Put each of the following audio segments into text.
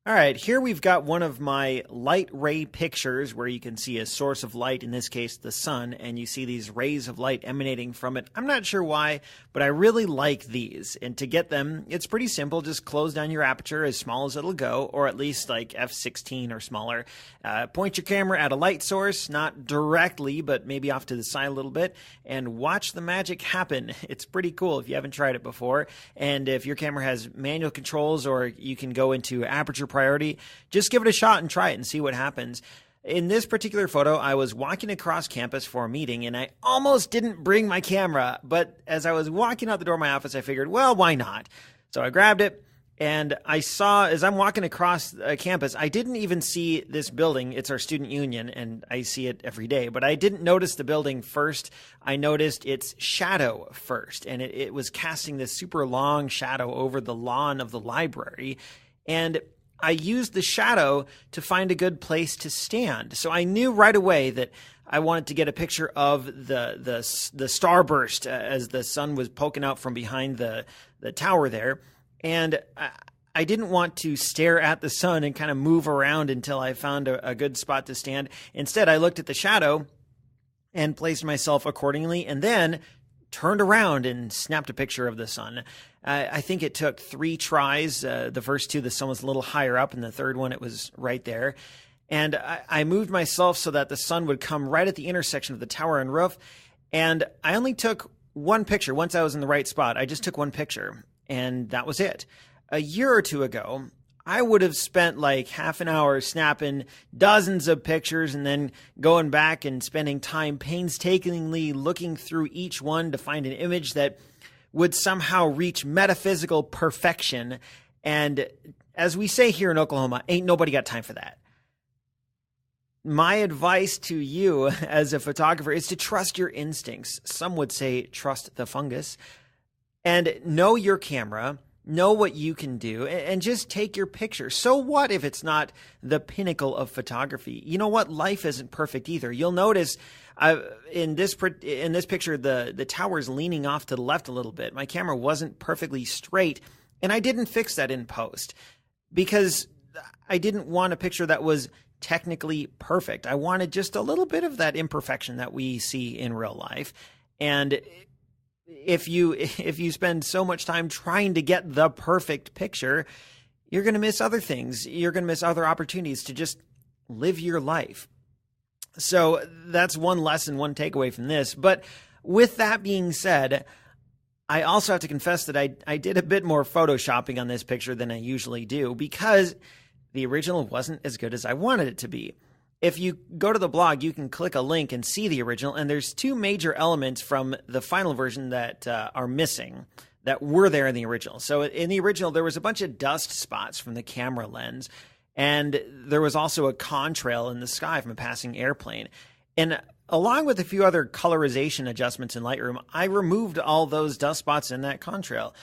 All right, here we've got one of my light ray pictures where you can see a source of light, in this case the sun, and you see these rays of light emanating from it. I'm not sure why, but I really like these. And to get them, it's pretty simple. Just close down your aperture as small as it'll go, or at least like f16 or smaller. Point your camera at a light source, not directly, but maybe off to the side a little bit, and watch the magic happen. It's pretty cool if you haven't tried it before. And if your camera has manual controls, or you can go into aperture priority, just give it a shot and try it and see what happens. In this particular photo, I was walking across campus for a meeting and I almost didn't bring my camera, but as I was walking out the door of my office, I figured, well, why not? So I grabbed it and I saw, as I'm walking across campus, I didn't even see this building. It's our student union and I see it every day, but I didn't notice the building first. I noticed its shadow first, and it was casting this super long shadow over the lawn of the library. And I used the shadow to find a good place to stand. So I knew right away that I wanted to get a picture of the starburst as the sun was poking out from behind the tower there. And I didn't want to stare at the sun and kind of move around until I found a good spot to stand. Instead, I looked at the shadow and placed myself accordingly, and then turned around and snapped a picture of the sun. I think it took 3 tries. The first 2, the sun was a little higher up, and the third one, it was right there. And I moved myself so that the sun would come right at the intersection of the tower and roof. And I only took one picture. Once I was in the right spot, I just took one picture, and that was it. A year or two ago, I would have spent like half an hour snapping dozens of pictures and then going back and spending time painstakingly looking through each one to find an image that would somehow reach metaphysical perfection. And as we say here in Oklahoma, ain't nobody got time for that. My advice to you as a photographer is to trust your instincts. Some would say trust the fungus. And know your camera. Know what you can do, and just take your picture. So what if it's not the pinnacle of photography? You know what? Life isn't perfect either. You'll notice in this picture, the tower's leaning off to the left a little bit. My camera wasn't perfectly straight, and I didn't fix that in post because I didn't want a picture that was technically perfect. I wanted just a little bit of that imperfection that we see in real life. And if you spend so much time trying to get the perfect picture, you're going to miss other things. You're going to miss other opportunities to just live your life. So that's one lesson, one takeaway from this. But with that being said, I also have to confess that I did a bit more photoshopping on this picture than I usually do because the original wasn't as good as I wanted it to be. If you go to the blog, you can click a link and see the original, and there's 2 major elements from the final version that are missing that were there in the original. So in the original, there was a bunch of dust spots from the camera lens, and there was also a contrail in the sky from a passing airplane. And along with a few other colorization adjustments in Lightroom, I removed all those dust spots in that contrail.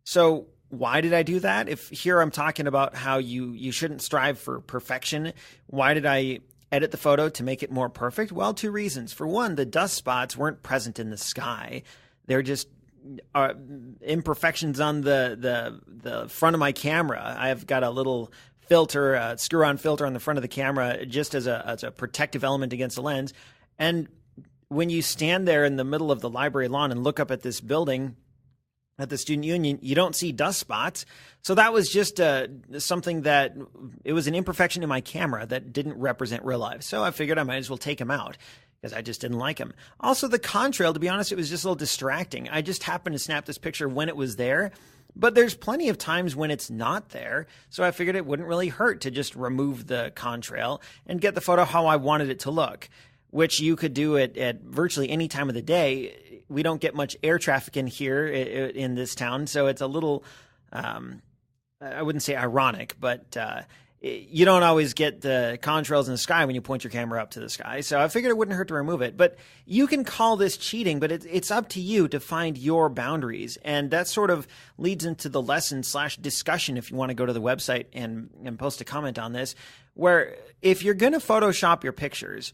So why did I do that? If here I'm talking about how you shouldn't strive for perfection, why did I edit the photo to make it more perfect? Well, 2 reasons. For one, the dust spots weren't present in the sky. They're just imperfections on the front of my camera. I've got a little filter, a screw-on filter on the front of the camera just as a protective element against the lens. And when you stand there in the middle of the library lawn and look up at this building, at the student union, you don't see dust spots. So that was just something that it was an imperfection in my camera that didn't represent real life. So I figured I might as well take them out because I just didn't like them. Also, the contrail, to be honest, it was just a little distracting. I just happened to snap this picture when it was there, but there's plenty of times when it's not there. So I figured it wouldn't really hurt to just remove the contrail and get the photo how I wanted it to look, which you could do it at virtually any time of the day. We don't get much air traffic in here in this town, so it's a little, I wouldn't say ironic, but you don't always get the contrails in the sky when you point your camera up to the sky. So I figured it wouldn't hurt to remove it. But you can call this cheating, but it's up to you to find your boundaries. And that sort of leads into the lesson/discussion if you want to go to the website and post a comment on this, where if you're going to Photoshop your pictures,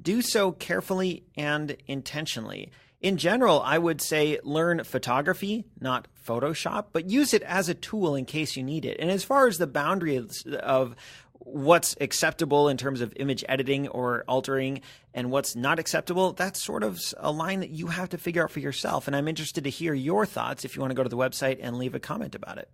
do so carefully and intentionally. In general, I would say learn photography, not Photoshop, but use it as a tool in case you need it. And as far as the boundaries of what's acceptable in terms of image editing or altering and what's not acceptable, that's sort of a line that you have to figure out for yourself. And I'm interested to hear your thoughts if you want to go to the website and leave a comment about it.